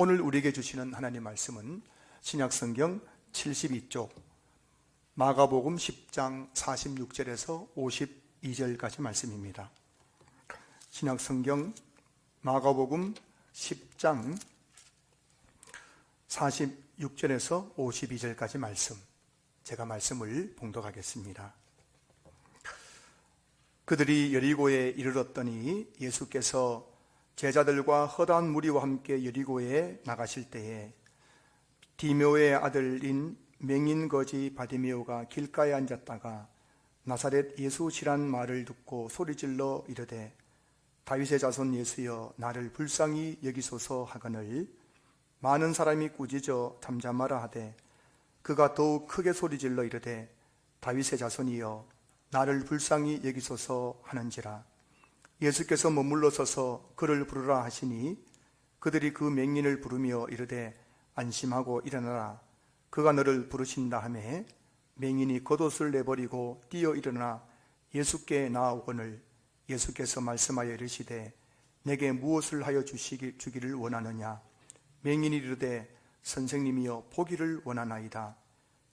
오늘 우리에게 주시는 하나님 말씀은 신약성경 72쪽 마가복음 10장 46절에서 52절까지 말씀입니다. 신약성경 마가복음 10장 46절에서 52절까지 말씀, 제가 말씀을 봉독하겠습니다. 그들이 여리고에 이르렀더니 예수께서 제자들과 허다한 무리와 함께 여리고에 나가실 때에 디메오의 아들인 맹인거지 바디메오가 길가에 앉았다가 나사렛 예수시란 말을 듣고 소리질러 이르되 다윗의 자손 예수여 나를 불쌍히 여기소서 하거늘 많은 사람이 꾸짖어 잠잠하라 하되 그가 더욱 크게 소리질러 이르되 다윗의 자손이여 나를 불쌍히 여기소서 하는지라. 예수께서 머물러 서서 그를 부르라 하시니 그들이 그 맹인을 부르며 이르되 안심하고 일어나라 그가 너를 부르신다 하매 맹인이 겉옷을 내버리고 뛰어 일어나 예수께 나아오거늘 예수께서 말씀하여 이르시되 내게 무엇을 하여 주기를 원하느냐. 맹인이 이르되 선생님이여 보기를 원하나이다.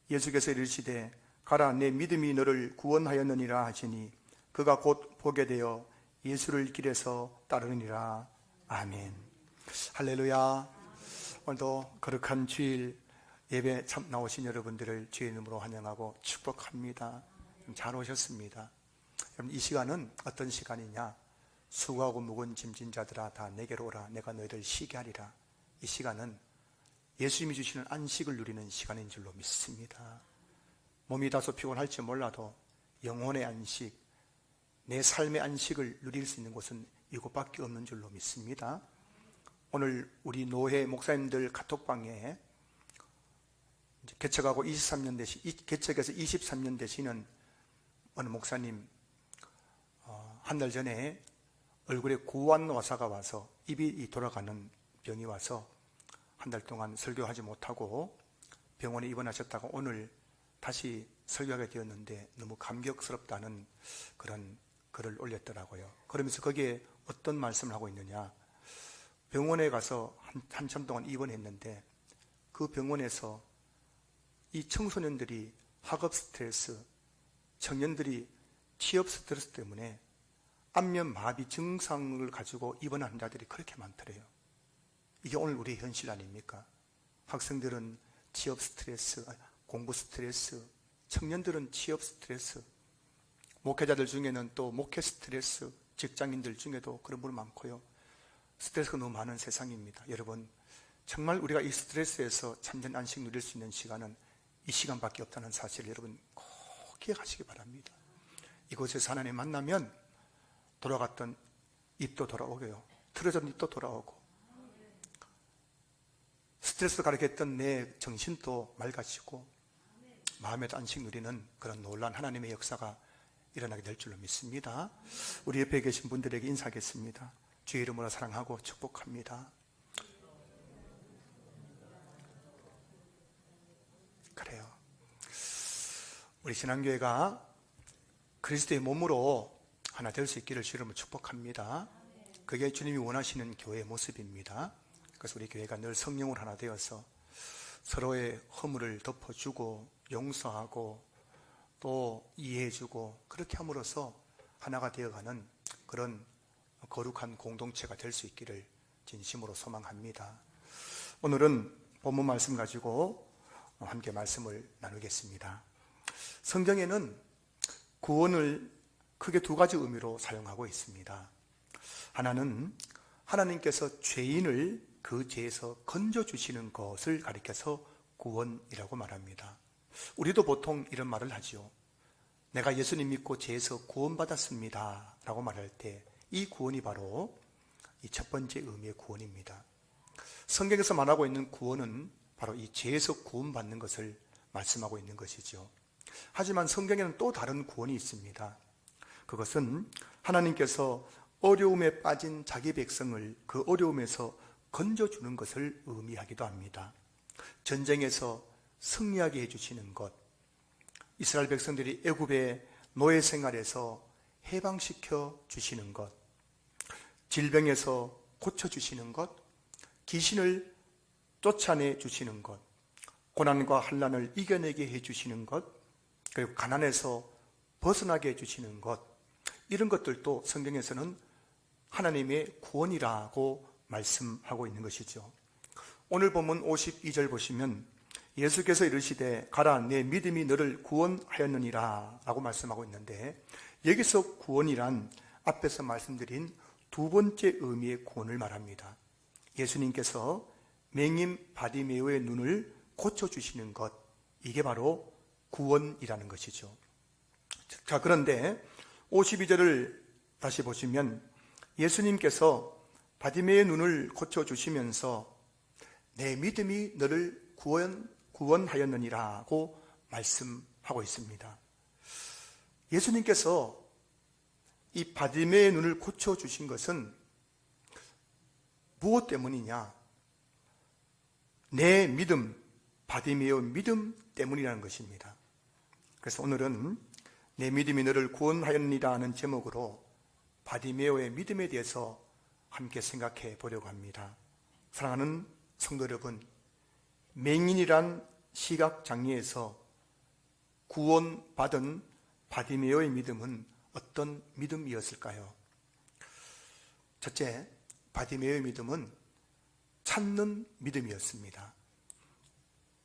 예수께서 이르시되 가라 내 믿음이 너를 구원하였느니라 하시니 그가 곧 보게 되어 예수를 길에서 따르니라. 아멘. 할렐루야. 오늘도 거룩한 주일 예배 참 나오신 여러분들을 주의 이름으로 환영하고 축복합니다. 잘 오셨습니다. 여러분, 이 시간은 어떤 시간이냐? 수고하고 무거운 짐진 자들아 다 내게로 오라 내가 너희를 쉬게 하리라. 이 시간은 예수님이 주시는 안식을 누리는 시간인 줄로 믿습니다. 몸이 다소 피곤할지 몰라도 영혼의 안식, 내 삶의 안식을 누릴 수 있는 곳은 이곳밖에 없는 줄로 믿습니다. 오늘 우리 노회 목사님들 카톡방에 개척해서 23년 되시는 어느 목사님 한 달 전에 얼굴에 고환화사가 와서 입이 돌아가는 병이 와서 한 달 동안 설교하지 못하고 병원에 입원하셨다가 오늘 다시 설교하게 되었는데 너무 감격스럽다는 그런 글을 올렸더라고요. 그러면서 거기에 어떤 말씀을 하고 있느냐, 병원에 가서 한참 동안 입원했는데 그 병원에서 이 청소년들이 학업 스트레스, 청년들이 취업 스트레스 때문에 안면 마비 증상을 가지고 입원한 환자들이 그렇게 많더래요. 이게 오늘 우리의 현실 아닙니까? 학생들은 취업 스트레스, 공부 스트레스, 청년들은 취업 스트레스, 목회자들 중에는 또 목회 스트레스, 직장인들 중에도 그런 분 많고요. 스트레스가 너무 많은 세상입니다. 여러분, 정말 우리가 이 스트레스에서 참된 안식 누릴 수 있는 시간은 이 시간밖에 없다는 사실을 여러분 꼭 기억하시기 바랍니다. 이곳에서 하나님 만나면 돌아갔던 입도 돌아오고요, 틀어졌던 입도 돌아오고, 스트레스 가득했던 내 정신도 맑아지고 마음에도 안식 누리는 그런 놀라운 하나님의 역사가 일어나게 될 줄로 믿습니다. 우리 옆에 계신 분들에게 인사하겠습니다. 주의 이름으로 사랑하고 축복합니다. 그래요. 우리 신앙교회가 그리스도의 몸으로 하나 될 수 있기를 주의 이름으로 축복합니다. 그게 주님이 원하시는 교회의 모습입니다. 그래서 우리 교회가 늘 성령으로 하나 되어서 서로의 허물을 덮어주고 용서하고 또 이해해주고 그렇게 함으로써 하나가 되어가는 그런 거룩한 공동체가 될 수 있기를 진심으로 소망합니다. 오늘은 본문 말씀 가지고 함께 말씀을 나누겠습니다. 성경에는 구원을 크게 두 가지 의미로 사용하고 있습니다. 하나는 하나님께서 죄인을 그 죄에서 건져주시는 것을 가리켜서 구원이라고 말합니다. 우리도 보통 이런 말을 하죠. 내가 예수님 믿고 죄에서 구원받았습니다 라고 말할 때 이 구원이 바로 이 첫 번째 의미의 구원입니다. 성경에서 말하고 있는 구원은 바로 이 죄에서 구원받는 것을 말씀하고 있는 것이죠. 하지만 성경에는 또 다른 구원이 있습니다. 그것은 하나님께서 어려움에 빠진 자기 백성을 그 어려움에서 건져주는 것을 의미하기도 합니다. 전쟁에서 승리하게 해주시는 것, 이스라엘 백성들이 애굽의 노예 생활에서 해방시켜 주시는 것, 질병에서 고쳐주시는 것, 귀신을 쫓아내 주시는 것, 고난과 환난을 이겨내게 해주시는 것, 그리고 가난에서 벗어나게 해주시는 것, 이런 것들도 성경에서는 하나님의 구원이라고 말씀하고 있는 것이죠. 오늘 본문 52절 보시면 예수께서 이르시되 가라 내 믿음이 너를 구원하였느니라 라고 말씀하고 있는데, 여기서 구원이란 앞에서 말씀드린 두 번째 의미의 구원을 말합니다. 예수님께서 맹인 바디메오의 눈을 고쳐주시는 것, 이게 바로 구원이라는 것이죠. 자, 그런데 52절을 다시 보시면 예수님께서 바디메오의 눈을 고쳐주시면서 내 믿음이 너를 구원하였느니라고 말씀하고 있습니다. 예수님께서 이 바디메오의 눈을 고쳐주신 것은 무엇 때문이냐? 내 믿음, 바디메오 믿음 때문이라는 것입니다. 그래서 오늘은 내 믿음이 너를 구원하였느니라 하는 제목으로 바디메오의 믿음에 대해서 함께 생각해 보려고 합니다. 사랑하는 성도 여러분, 맹인이란 시각장애에서 구원받은 바디메오의 믿음은 어떤 믿음이었을까요? 첫째, 바디메오의 믿음은 찾는 믿음이었습니다.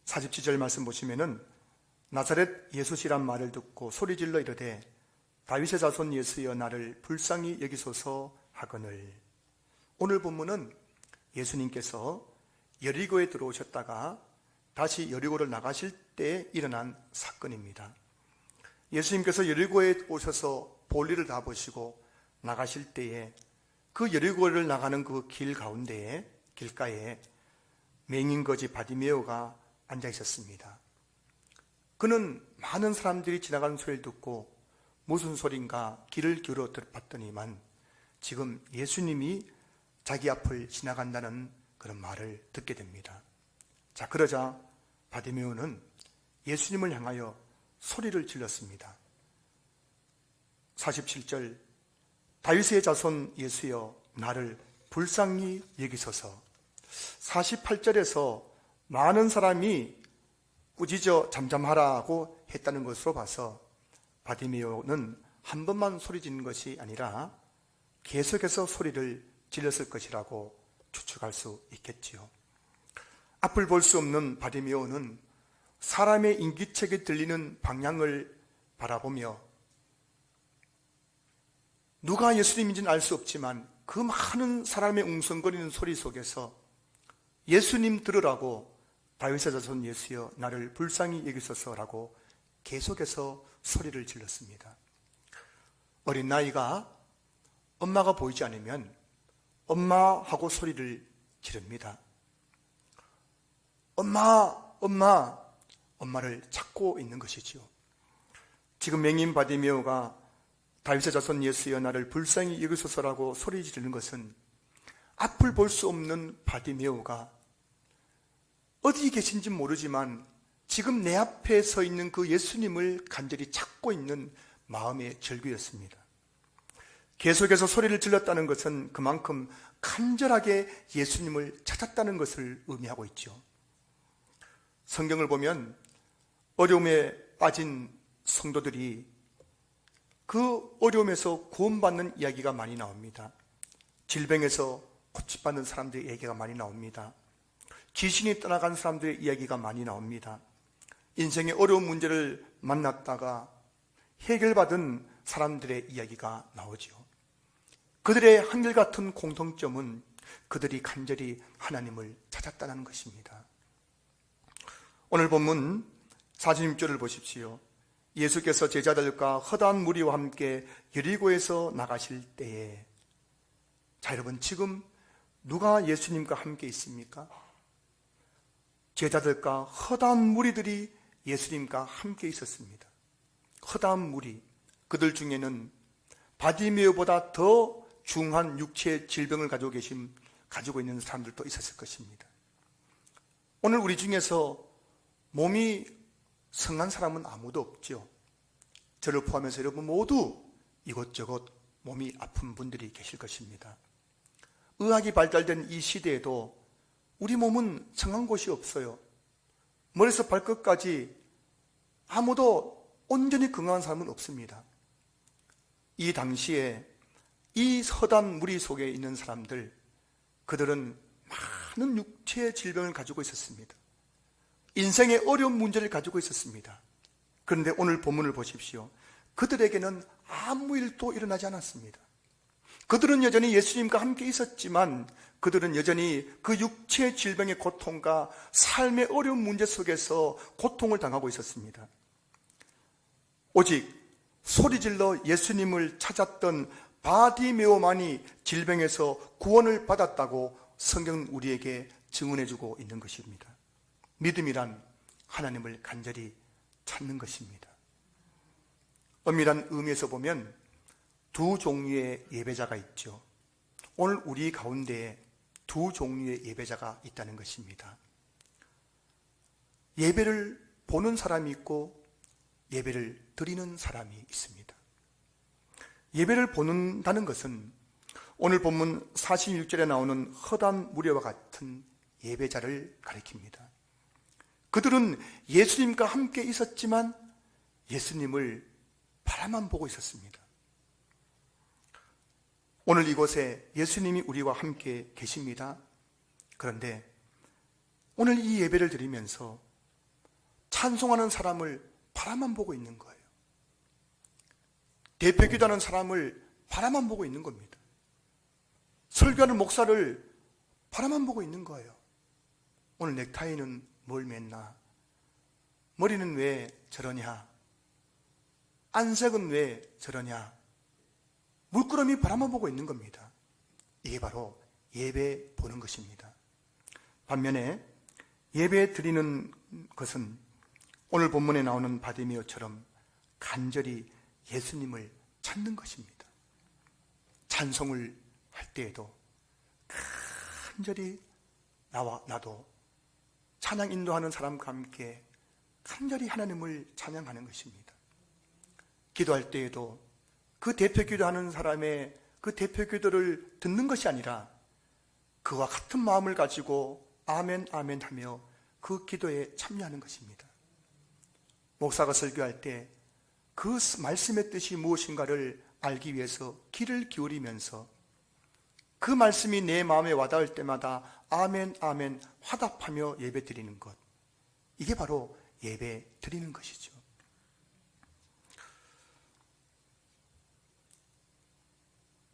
47절 말씀 보시면은 나사렛 예수시란 말을 듣고 소리질러 이르되 다윗의 자손 예수여 나를 불쌍히 여기소서 하거늘. 오늘 본문은 예수님께서 여리고에 들어오셨다가 다시 여리고를 나가실 때 일어난 사건입니다. 예수님께서 여리고에 오셔서 볼일을 다 보시고 나가실 때에 그 여리고를 나가는 그 길 가운데에 길가에 맹인거지 바디메오가 앉아 있었습니다. 그는 많은 사람들이 지나가는 소리를 듣고 무슨 소린가 길을 기울여 봤더니만 지금 예수님이 자기 앞을 지나간다는 그런 말을 듣게 됩니다. 자, 그러자 바디메오는 예수님을 향하여 소리를 질렀습니다. 47절 다윗의 자손 예수여 나를 불쌍히 여기소서. 48절에서 많은 사람이 꾸짖어 잠잠하라고 했다는 것으로 봐서 바디메오는 한 번만 소리 지른 것이 아니라 계속해서 소리를 질렀을 것이라고 추측할 수 있겠지요. 앞을 볼 수 없는 바디메오는 사람의 인기척이 들리는 방향을 바라보며 누가 예수님인지는 알 수 없지만 그 많은 사람의 웅성거리는 소리 속에서 예수님 들으라고 다윗의 자손 예수여 나를 불쌍히 여기소서라고 계속해서 소리를 질렀습니다. 어린 나이가 엄마가 보이지 않으면 엄마하고 소리를 지릅니다. 엄마를 찾고 있는 것이지요. 지금 맹인 바디메오가 다윗의 자손 예수여 나를 불쌍히 여기소서라고 소리 지르는 것은 앞을 볼 수 없는 바디메오가 어디 계신지 모르지만 지금 내 앞에 서 있는 그 예수님을 간절히 찾고 있는 마음의 절규였습니다. 계속해서 소리를 질렀다는 것은 그만큼 간절하게 예수님을 찾았다는 것을 의미하고 있죠. 성경을 보면 어려움에 빠진 성도들이 그 어려움에서 구원받는 이야기가 많이 나옵니다. 질병에서 고침받는 사람들의 이야기가 많이 나옵니다. 귀신이 떠나간 사람들의 이야기가 많이 나옵니다. 인생의 어려운 문제를 만났다가 해결받은 사람들의 이야기가 나오죠. 그들의 한결같은 공통점은 그들이 간절히 하나님을 찾았다는 것입니다. 오늘 본문 46절을 보십시오. 예수께서 제자들과 허다한 무리와 함께 여리고에서 나가실 때에, 자 여러분, 지금 누가 예수님과 함께 있습니까? 제자들과 허다한 무리들이 예수님과 함께 있었습니다. 허다한 무리, 그들 중에는 바디메오보다 더 중한 육체의 질병을 가지고 있는 사람들도 있었을 것입니다. 오늘 우리 중에서 몸이 성한 사람은 아무도 없죠. 저를 포함해서 여러분 모두 이곳저곳 몸이 아픈 분들이 계실 것입니다. 의학이 발달된 이 시대에도 우리 몸은 성한 곳이 없어요. 머리에서 발끝까지 아무도 온전히 건강한 사람은 없습니다. 이 당시에 이 허다한 무리 속에 있는 사람들, 그들은 많은 육체의 질병을 가지고 있었습니다. 인생의 어려운 문제를 가지고 있었습니다. 그런데 오늘 본문을 보십시오. 그들에게는 아무 일도 일어나지 않았습니다. 그들은 여전히 예수님과 함께 있었지만 그들은 여전히 그 육체의 질병의 고통과 삶의 어려운 문제 속에서 고통을 당하고 있었습니다. 오직 소리질러 예수님을 찾았던 바디메오만이 질병에서 구원을 받았다고 성경은 우리에게 증언해주고 있는 것입니다. 믿음이란 하나님을 간절히 찾는 것입니다. 엄밀한 의미에서 보면 두 종류의 예배자가 있죠. 오늘 우리 가운데에 두 종류의 예배자가 있다는 것입니다. 예배를 보는 사람이 있고 예배를 드리는 사람이 있습니다. 예배를 본다는 것은 오늘 본문 46절에 나오는 허다한 무리와 같은 예배자를 가리킵니다. 그들은 예수님과 함께 있었지만 예수님을 바라만 보고 있었습니다. 오늘 이곳에 예수님이 우리와 함께 계십니다. 그런데 오늘 이 예배를 드리면서 찬송하는 사람을 바라만 보고 있는 거예요. 대표기도하는 사람을 바라만 보고 있는 겁니다. 설교하는 목사를 바라만 보고 있는 거예요. 오늘 넥타이는 뭘 맸나? 머리는 왜 저러냐? 안색은 왜 저러냐? 물끄러미 바라만 보고 있는 겁니다. 이게 바로 예배 보는 것입니다. 반면에 예배 드리는 것은 오늘 본문에 나오는 바디메오처럼 간절히 예수님을 찾는 것입니다. 찬송을 할 때에도 간절히 나도 찬양 인도하는 사람과 함께 간절히 하나님을 찬양하는 것입니다. 기도할 때에도 그 대표 기도하는 사람의 그 대표 기도를 듣는 것이 아니라 그와 같은 마음을 가지고 아멘 아멘 하며 그 기도에 참여하는 것입니다. 목사가 설교할 때 그 말씀의 뜻이 무엇인가를 알기 위해서 귀를 기울이면서 그 말씀이 내 마음에 와닿을 때마다 아멘 아멘 화답하며 예배 드리는 것, 이게 바로 예배 드리는 것이죠.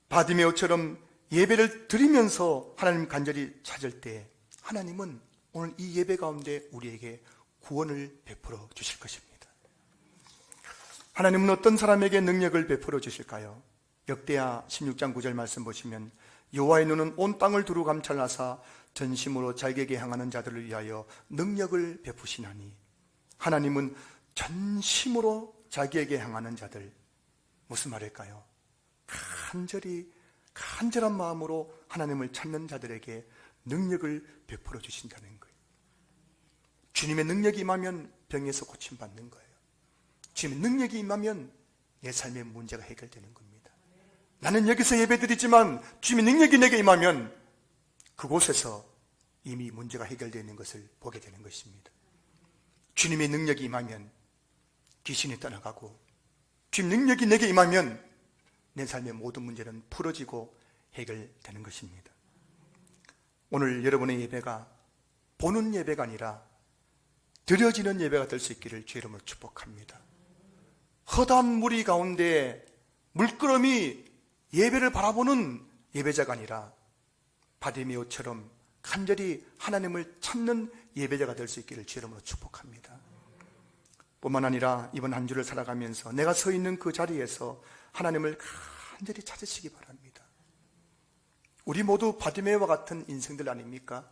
바디메오처럼 예배를 드리면서 하나님 간절히 찾을 때 하나님은 오늘 이 예배 가운데 우리에게 구원을 베풀어 주실 것입니다. 하나님은 어떤 사람에게 능력을 베풀어 주실까요? 역대하 16장 9절 말씀 보시면 여호와의 눈은 온 땅을 두루 감찰하사 전심으로 자기에게 향하는 자들을 위하여 능력을 베푸시나니, 하나님은 전심으로 자기에게 향하는 자들, 무슨 말일까요? 간절한 마음으로 하나님을 찾는 자들에게 능력을 베풀어 주신다는 거예요. 주님의 능력이 임하면 병에서 고침받는 거예요. 주님의 능력이 임하면 내 삶의 문제가 해결되는 겁니다. 나는 여기서 예배드리지만 주님의 능력이 내게 임하면 그곳에서 이미 문제가 해결되어 있는 것을 보게 되는 것입니다. 주님의 능력이 임하면 귀신이 떠나가고 주님의 능력이 내게 임하면 내 삶의 모든 문제는 풀어지고 해결되는 것입니다. 오늘 여러분의 예배가 보는 예배가 아니라 드려지는 예배가 될 수 있기를 주의 이름으로 축복합니다. 허다한 무리 가운데 물끄러미 예배를 바라보는 예배자가 아니라 바디메오처럼 간절히 하나님을 찾는 예배자가 될 수 있기를 주의 이름으로 축복합니다. 뿐만 아니라 이번 한 주를 살아가면서 내가 서 있는 그 자리에서 하나님을 간절히 찾으시기 바랍니다. 우리 모두 바디메오와 같은 인생들 아닙니까?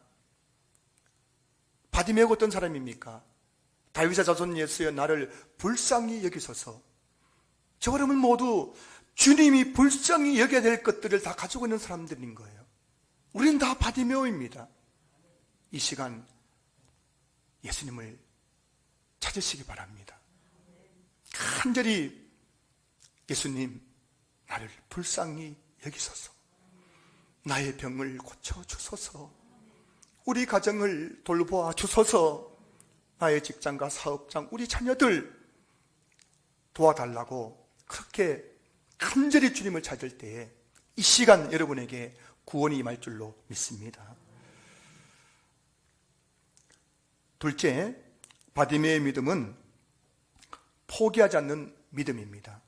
바디메오가 어떤 사람입니까? 다윗의 자손 예수여 나를 불쌍히 여기소서. 저 여러분 모두 주님이 불쌍히 여겨야 될 것들을 다 가지고 있는 사람들인 거예요. 우리는 다 바디메오입니다. 이 시간 예수님을 찾으시기 바랍니다. 간절히 예수님 나를 불쌍히 여기소서. 나의 병을 고쳐주소서. 우리 가정을 돌보아 주소서. 나의 직장과 사업장, 우리 자녀들 도와달라고 그렇게 간절히 주님을 찾을 때에 이 시간 여러분에게 구원이 임할 줄로 믿습니다. 둘째, 바디메의 믿음은 포기하지 않는 믿음입니다.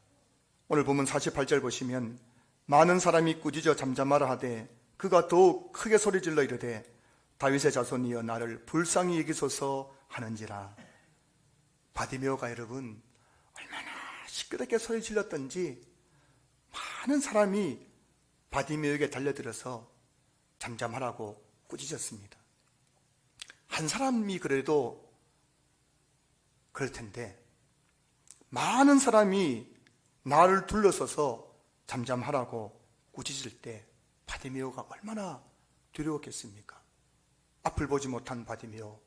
오늘 보면 48절 보시면 많은 사람이 꾸짖어 잠잠하라 하되 그가 더욱 크게 소리질러 이르되 다윗의 자손이여 나를 불쌍히 여기소서 하는지라. 바디메오가 여러분 얼마나 시끄럽게 소리 질렀던지 많은 사람이 바디메오에게 달려들어서 잠잠하라고 꾸짖었습니다. 한 사람이 그래도 그럴 텐데 많은 사람이 나를 둘러서서 잠잠하라고 꾸짖을 때 바디메오가 얼마나 두려웠겠습니까? 앞을 보지 못한 바디메오,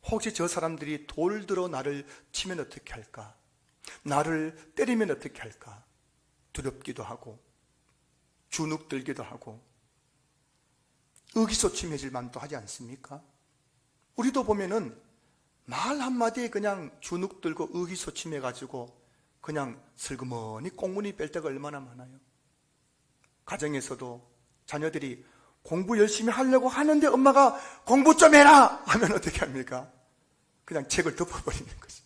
혹시 저 사람들이 돌 들어 나를 치면 어떻게 할까? 나를 때리면 어떻게 할까? 두렵기도 하고 주눅들기도 하고 의기소침해질 만도 하지 않습니까? 우리도 보면은 말 한마디에 그냥 주눅들고 의기소침해가지고 그냥 슬그머니 꽁무니 뺄 때가 얼마나 많아요. 가정에서도 자녀들이 공부 열심히 하려고 하는데 엄마가 공부 좀 해라 하면 어떻게 합니까? 그냥 책을 덮어버리는 거죠.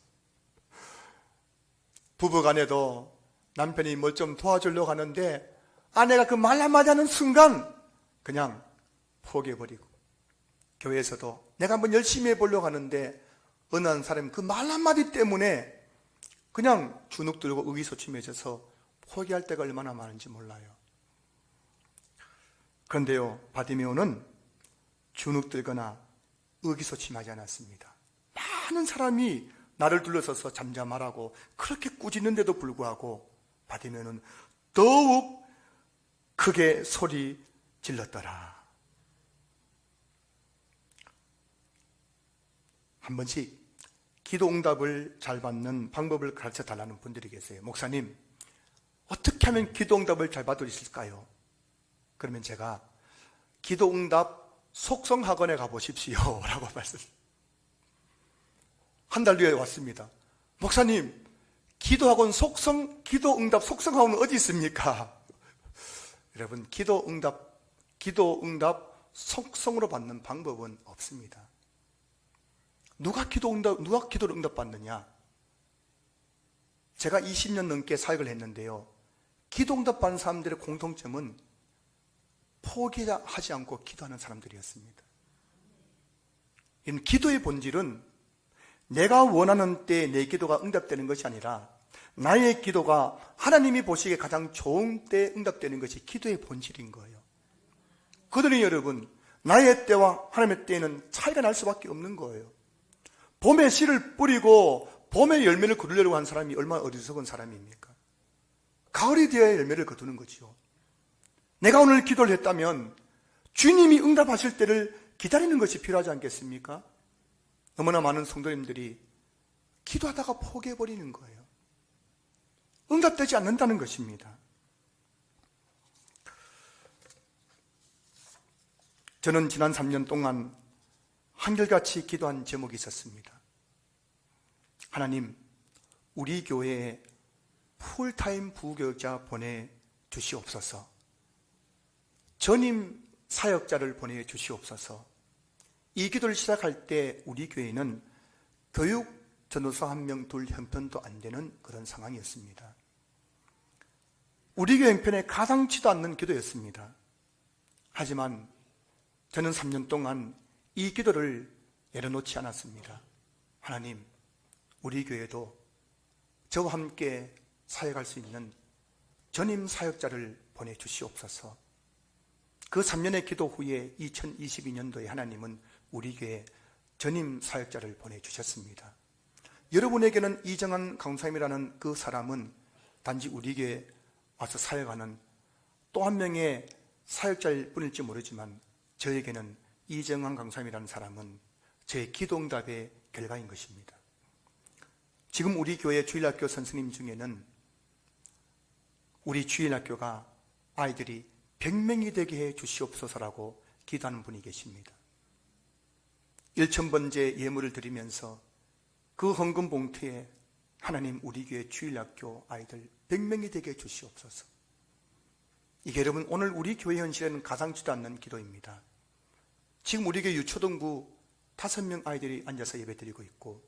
부부간에도 남편이 뭘 좀 도와주려고 하는데 아내가 그 말 한마디 하는 순간 그냥 포기해버리고, 교회에서도 내가 한번 열심히 해보려고 하는데 어느 한 사람이 그 말 한마디 때문에 그냥 주눅들고 의기소침해져서 포기할 때가 얼마나 많은지 몰라요. 그런데요, 바디메오는 주눅들거나 의기소침하지 않았습니다. 많은 사람이 나를 둘러서서 잠잠하라고 그렇게 꾸짖는데도 불구하고 바디메오는 더욱 크게 소리 질렀더라. 한 번씩 기도 응답을 잘 받는 방법을 가르쳐 달라는 분들이 계세요. 목사님, 어떻게 하면 기도 응답을 잘 받을 수 있을까요? 그러면 제가 기도 응답 속성학원에 가보십시오 라고 말씀드립니다. 한 달 뒤에 왔습니다. 목사님, 기도학원 기도 응답 속성학원은 어디 있습니까? 여러분, 기도 응답 속성으로 받는 방법은 없습니다. 누가 기도를 응답받느냐? 제가 20년 넘게 사역을 했는데요, 기도 응답받는 사람들의 공통점은 포기하지 않고 기도하는 사람들이었습니다. 기도의 본질은 내가 원하는 때에 내 기도가 응답되는 것이 아니라 나의 기도가 하나님이 보시기에 가장 좋은 때에 응답되는 것이 기도의 본질인 거예요. 그러니 여러분, 나의 때와 하나님의 때에는 차이가 날 수밖에 없는 거예요. 봄에 씨를 뿌리고 봄에 열매를 거두려고 한 사람이 얼마나 어리석은 사람입니까? 가을이 되어야 열매를 거두는 거지요. 내가 오늘 기도를 했다면 주님이 응답하실 때를 기다리는 것이 필요하지 않겠습니까? 너무나 많은 성도님들이 기도하다가 포기해버리는 거예요. 응답되지 않는다는 것입니다. 저는 지난 3년 동안 한결같이 기도한 제목이 있었습니다. 하나님, 우리 교회에 풀타임 부교육자 보내주시옵소서. 전임 사역자를 보내주시옵소서. 이 기도를 시작할 때 우리 교회는 교육 전도사 1명, 2 형편도 안 되는 그런 상황이었습니다. 우리 교회 형편에 가당치도 않는 기도였습니다. 하지만 저는 3년 동안 이 기도를 내려놓지 않았습니다. 하나님, 우리 교회도 저와 함께 사역할 수 있는 전임 사역자를 보내주시옵소서. 그 3년의 기도 후에 2022년도에 하나님은 우리 교회에 전임 사역자를 보내주셨습니다. 여러분에게는 이정한 강사님이라는 그 사람은 단지 우리 교회에 와서 사역하는 또 한 명의 사역자일 뿐일지 모르지만 저에게는 이정한 강사님이라는 사람은 제 기도응답의 결과인 것입니다. 지금 우리 교회 주일학교 선생님 중에는 우리 주일학교가 아이들이 100명이 되게 해 주시옵소서라고 기도하는 분이 계십니다. 1,000번째 예물을 드리면서 그 헌금 봉투에 하나님 우리 교회 주일학교 아이들 100명이 되게 해주시옵소서. 이게 여러분 오늘 우리 교회 현실에는 가상치도 않는 기도입니다. 지금 우리 교회 유초등부 5명 아이들이 앉아서 예배드리고 있고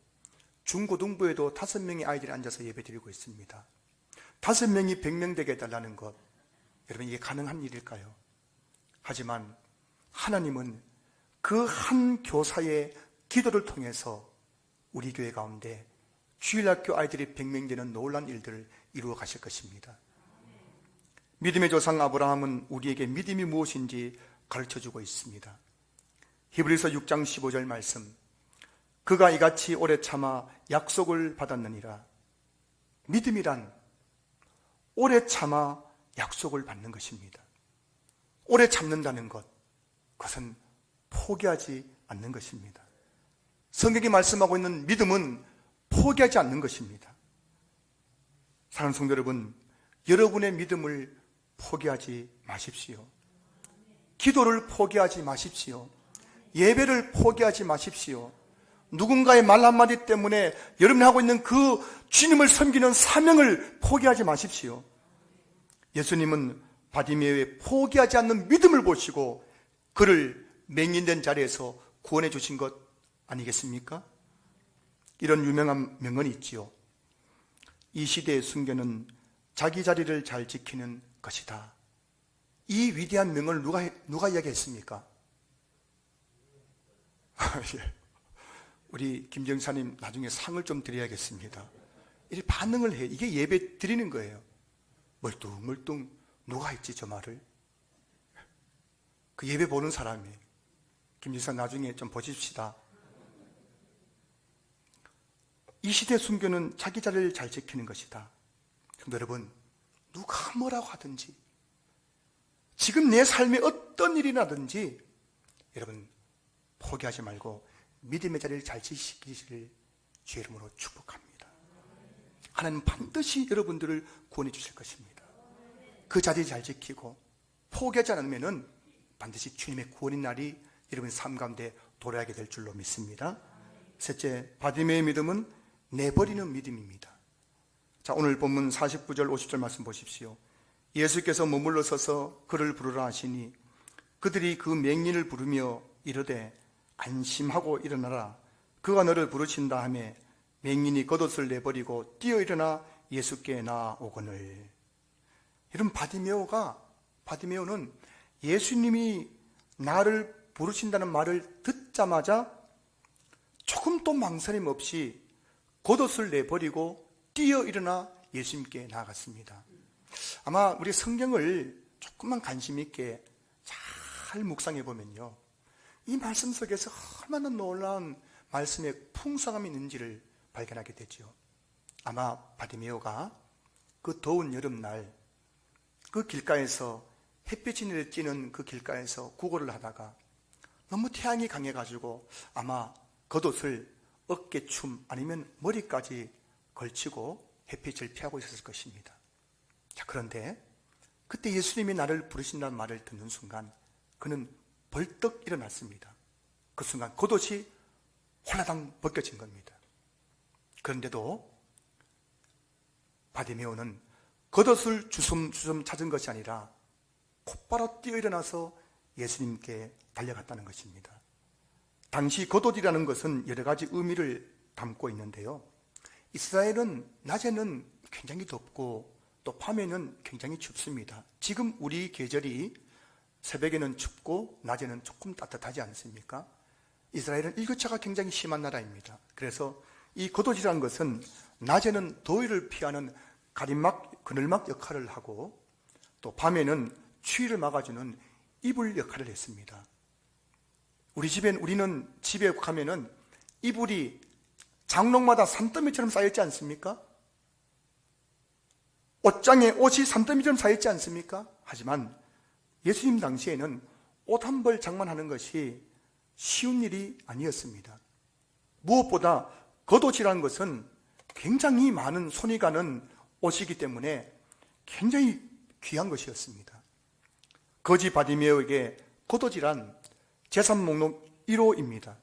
중고등부에도 5명의 아이들이 앉아서 예배드리고 있습니다. 5명이 100명 되게 해달라는 것, 여러분 이게 가능한 일일까요? 하지만 하나님은 그 한 교사의 기도를 통해서 우리 교회 가운데 주일학교 아이들이 100명 되는 놀라운 일들을 이루어 가실 것입니다. 믿음의 조상 아브라함은 우리에게 믿음이 무엇인지 가르쳐주고 있습니다. 히브리서 6장 15절 말씀, 그가 이같이 오래 참아 약속을 받았느니라. 믿음이란 오래 참아 약속을 받는 것입니다. 오래 참는다는 것, 그것은 포기하지 않는 것입니다. 성경이 말씀하고 있는 믿음은 포기하지 않는 것입니다. 사랑하는 성도 여러분, 여러분의 믿음을 포기하지 마십시오. 기도를 포기하지 마십시오. 예배를 포기하지 마십시오. 누군가의 말 한마디 때문에 여러분이 하고 있는 그 주님을 섬기는 사명을 포기하지 마십시오. 예수님은 바디메오의 포기하지 않는 믿음을 보시고 그를 맹인된 자리에서 구원해 주신 것 아니겠습니까? 이런 유명한 명언이 있지요. 이 시대의 순교는 자기 자리를 잘 지키는 것이다. 이 위대한 명언을 누가 이야기했습니까? 우리 김정사님 나중에 상을 좀 드려야겠습니다. 이렇게 반응을 해. 이게 예배 드리는 거예요. 멀뚱멀뚱 누가 했지 저 말을? 그 예배 보는 사람이. 김정사 나중에 좀 보십시다. 이 시대 순교는 자기 자리를 잘 지키는 것이다. 근데 여러분, 누가 뭐라고 하든지 지금 내 삶에 어떤 일이 나든지 여러분 포기하지 말고 믿음의 자리를 잘 지키시기를 주의 이름으로 축복합니다. 하나님은 반드시 여러분들을 구원해 주실 것입니다. 그 자리를 잘 지키고 포기하지 않으면 반드시 주님의 구원의 날이 여러분의 삶 가운데 도래하게 될 줄로 믿습니다. 셋째, 바디메의 믿음은 내버리는 믿음입니다. 자, 오늘 본문 49절 50절 말씀 보십시오. 예수께서 머물러 서서 그를 부르라 하시니 그들이 그 맹인을 부르며 이르되 안심하고 일어나라. 그가 너를 부르신다 하매 맹인이 겉옷을 내버리고 뛰어 일어나 예수께 나아오거늘. 이런 바디메오는 예수님이 나를 부르신다는 말을 듣자마자 조금도 망설임 없이 겉옷을 내버리고 뛰어 일어나 예수님께 나아갔습니다. 아마 우리 성경을 조금만 관심 있게 잘 묵상해 보면요, 이 말씀 속에서 얼마나 놀라운 말씀의 풍성함이 있는지를 발견하게 되죠. 아마 바디메오가 그 더운 여름날 그 길가에서 햇빛이 내리쬐는 그 길가에서 구걸을 하다가 너무 태양이 강해가지고 아마 겉옷을 어깨춤 아니면 머리까지 걸치고 햇빛을 피하고 있었을 것입니다. 자, 그런데 그때 예수님이 나를 부르신다는 말을 듣는 순간 그는 벌떡 일어났습니다. 그 순간 겉옷이 홀라당 벗겨진 겁니다. 그런데도 바디메오는 겉옷을 주섬주섬 찾은 것이 아니라 곧바로 뛰어 일어나서 예수님께 달려갔다는 것입니다. 당시 겉옷이라는 것은 여러 가지 의미를 담고 있는데요, 이스라엘은 낮에는 굉장히 덥고 또 밤에는 굉장히 춥습니다. 지금 우리 계절이 새벽에는 춥고 낮에는 조금 따뜻하지 않습니까? 이스라엘은 일교차가 굉장히 심한 나라입니다. 그래서 이 겉옷이라는 것은 낮에는 더위를 피하는 가림막, 그늘막 역할을 하고 또 밤에는 추위를 막아주는 이불 역할을 했습니다. 우리는 집에 가면은 이불이 장롱마다 산더미처럼 쌓여있지 않습니까? 옷장에 옷이 산더미처럼 쌓여있지 않습니까? 하지만 예수님 당시에는 옷 한 벌 장만하는 것이 쉬운 일이 아니었습니다. 무엇보다 겉옷이라는 것은 굉장히 많은 손이 가는 옷이기 때문에 굉장히 귀한 것이었습니다. 거지 바디메오에게 겉옷이란 재산 목록 1호입니다.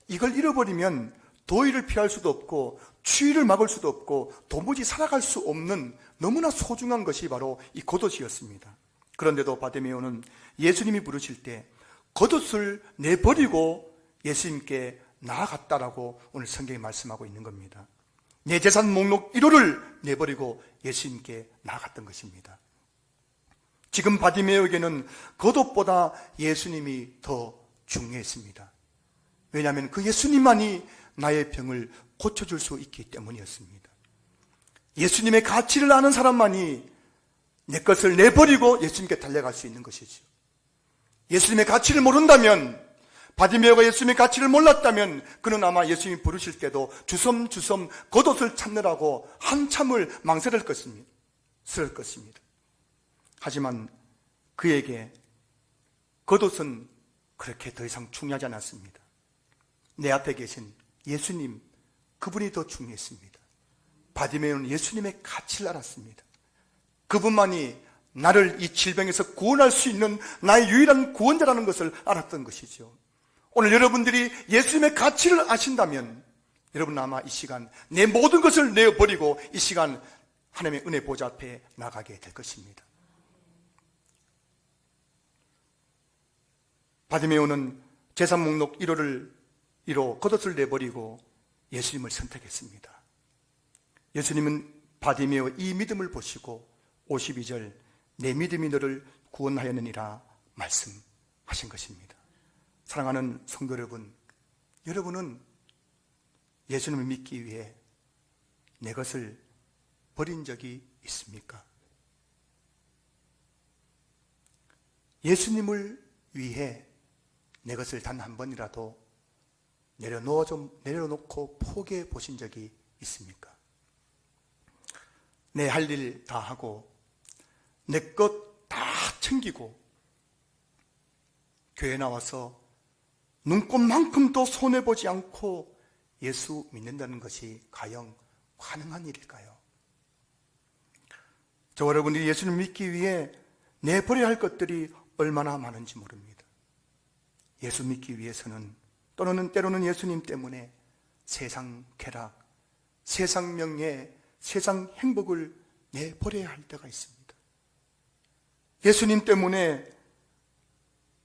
이걸 잃어버리면 도의를 피할 수도 없고 추위를 막을 수도 없고 도무지 살아갈 수 없는 너무나 소중한 것이 바로 이 겉옷이었습니다. 그런데도 바디메오는 예수님이 부르실 때 겉옷을 내버리고 예수님께 나아갔다라고 오늘 성경이 말씀하고 있는 겁니다. 내 재산 목록 1호를 내버리고 예수님께 나아갔던 것입니다. 지금 바디메오에게는 겉옷보다 예수님이 더 중요했습니다. 왜냐하면 그 예수님만이 나의 병을 고쳐줄 수 있기 때문이었습니다. 예수님의 가치를 아는 사람만이 내 것을 내버리고 예수님께 달려갈 수 있는 것이죠. 예수님의 가치를 모른다면, 바디메오가 예수님의 가치를 몰랐다면 그는 아마 예수님이 부르실 때도 주섬주섬 겉옷을 찾느라고 한참을 망설일 것입니다. 하지만 그에게 겉옷은 그렇게 더 이상 중요하지 않았습니다. 내 앞에 계신 예수님, 그분이 더 중요했습니다. 바디메오는 예수님의 가치를 알았습니다. 그분만이 나를 이 질병에서 구원할 수 있는 나의 유일한 구원자라는 것을 알았던 것이죠. 오늘 여러분들이 예수님의 가치를 아신다면 여러분 아마 이 시간 내 모든 것을 내어버리고 이 시간 하나님의 은혜 보좌 앞에 나가게 될 것입니다. 바디메오는 재산 목록 1호 겉옷을 내버리고 예수님을 선택했습니다. 예수님은 바디메오의 이 믿음을 보시고 52절 내 믿음이 너를 구원하였느니라 말씀하신 것입니다. 사랑하는 성도 여러분, 여러분은 예수님을 믿기 위해 내 것을 버린 적이 있습니까? 예수님을 위해 내 것을 단 한 번이라도 내려놓고 포기해 보신 적이 있습니까? 내 할 일 다 하고 내 것 다 챙기고 교회 나와서 눈꽃만큼도 손해보지 않고 예수 믿는다는 것이 과연 가능한 일일까요? 저와 여러분들이 예수를 믿기 위해 내버려야 할 것들이 얼마나 많은지 모릅니다. 예수 믿기 위해서는 또는 때로는 예수님 때문에 세상 쾌락, 세상 명예, 세상 행복을 내버려야 할 때가 있습니다. 예수님 때문에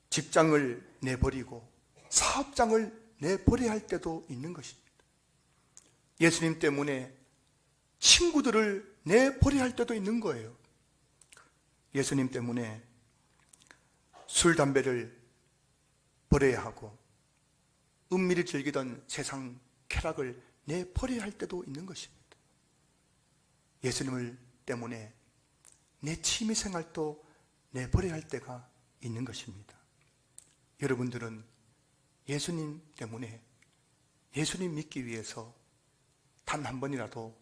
직장을 내버리고 사업장을 내버려야 할 때도 있는 것입니다. 예수님 때문에 친구들을 내버려야 할 때도 있는 거예요. 예수님 때문에 술, 담배를 버려야 하고 은밀히 즐기던 세상 쾌락을 내버려야 할 때도 있는 것입니다. 예수님을 때문에 내 취미생활도 내버려야 할 때가 있는 것입니다. 여러분들은 예수님 때문에 예수님 믿기 위해서 단 한 번이라도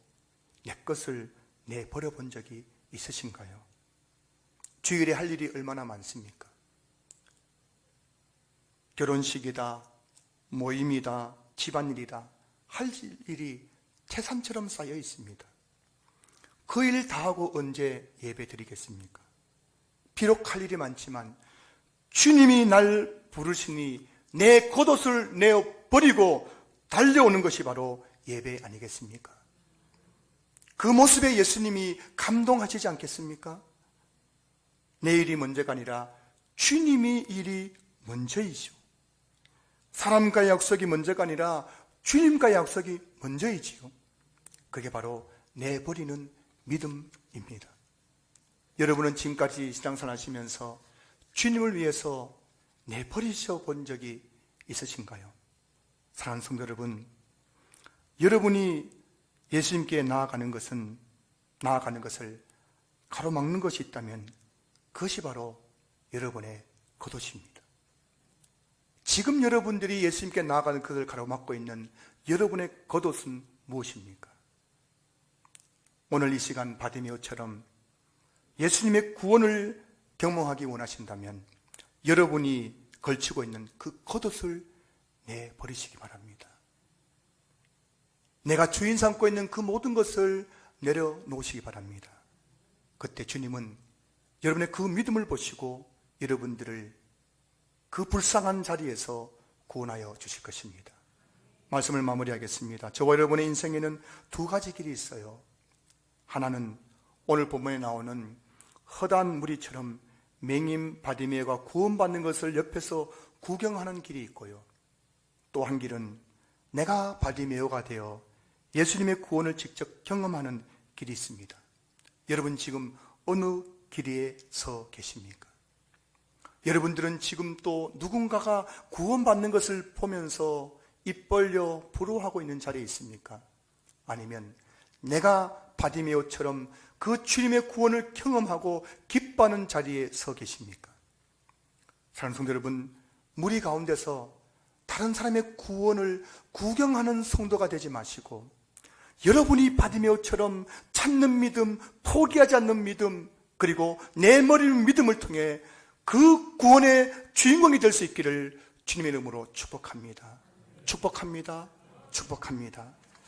내 것을 내버려 본 적이 있으신가요? 주일에 할 일이 얼마나 많습니까? 결혼식이다, 모임이다, 집안일이다, 할 일이 태산처럼 쌓여 있습니다. 그 일 다 하고 언제 예배 드리겠습니까? 비록 할 일이 많지만 주님이 날 부르시니 내 겉옷을 내어버리고 달려오는 것이 바로 예배 아니겠습니까? 그 모습에 예수님이 감동하시지 않겠습니까? 내 일이 먼저가 아니라 주님이 일이 먼저이죠. 사람과의 약속이 먼저가 아니라 주님과의 약속이 먼저이지요. 그게 바로 내버리는 믿음입니다. 여러분은 지금까지 신앙생활 하시면서 주님을 위해서 내버리셔 본 적이 있으신가요? 사랑하는 성도 여러분, 여러분이 예수님께 나아가는 것을 가로막는 것이 있다면 그것이 바로 여러분의 겉옷입니다. 지금 여러분들이 예수님께 나아가는 것을 가로막고 있는 여러분의 겉옷은 무엇입니까? 오늘 이 시간 바디메오처럼 예수님의 구원을 경험하기 원하신다면 여러분이 걸치고 있는 그 겉옷을 내버리시기 바랍니다. 내가 주인 삼고 있는 그 모든 것을 내려놓으시기 바랍니다. 그때 주님은 여러분의 그 믿음을 보시고 여러분들을 그 불쌍한 자리에서 구원하여 주실 것입니다. 말씀을 마무리하겠습니다. 저와 여러분의 인생에는 두 가지 길이 있어요. 하나는 오늘 본문에 나오는 허다한 무리처럼 맹인 바디메오가 구원받는 것을 옆에서 구경하는 길이 있고요. 또 한 길은 내가 바디메오가 되어 예수님의 구원을 직접 경험하는 길이 있습니다. 여러분 지금 어느 길에 서 계십니까? 여러분들은 지금 또 누군가가 구원받는 것을 보면서 입 벌려 부러워하고 있는 자리에 있습니까? 아니면 내가 바디메오처럼 그 주님의 구원을 경험하고 기뻐하는 자리에 서 계십니까? 사랑하는 성도 여러분, 무리 가운데서 다른 사람의 구원을 구경하는 성도가 되지 마시고 여러분이 바디메오처럼 찾는 믿음, 포기하지 않는 믿음, 그리고 내버리는 믿음을 통해 그 구원의 주인공이 될 수 있기를 주님의 이름으로 축복합니다. 축복합니다. 축복합니다.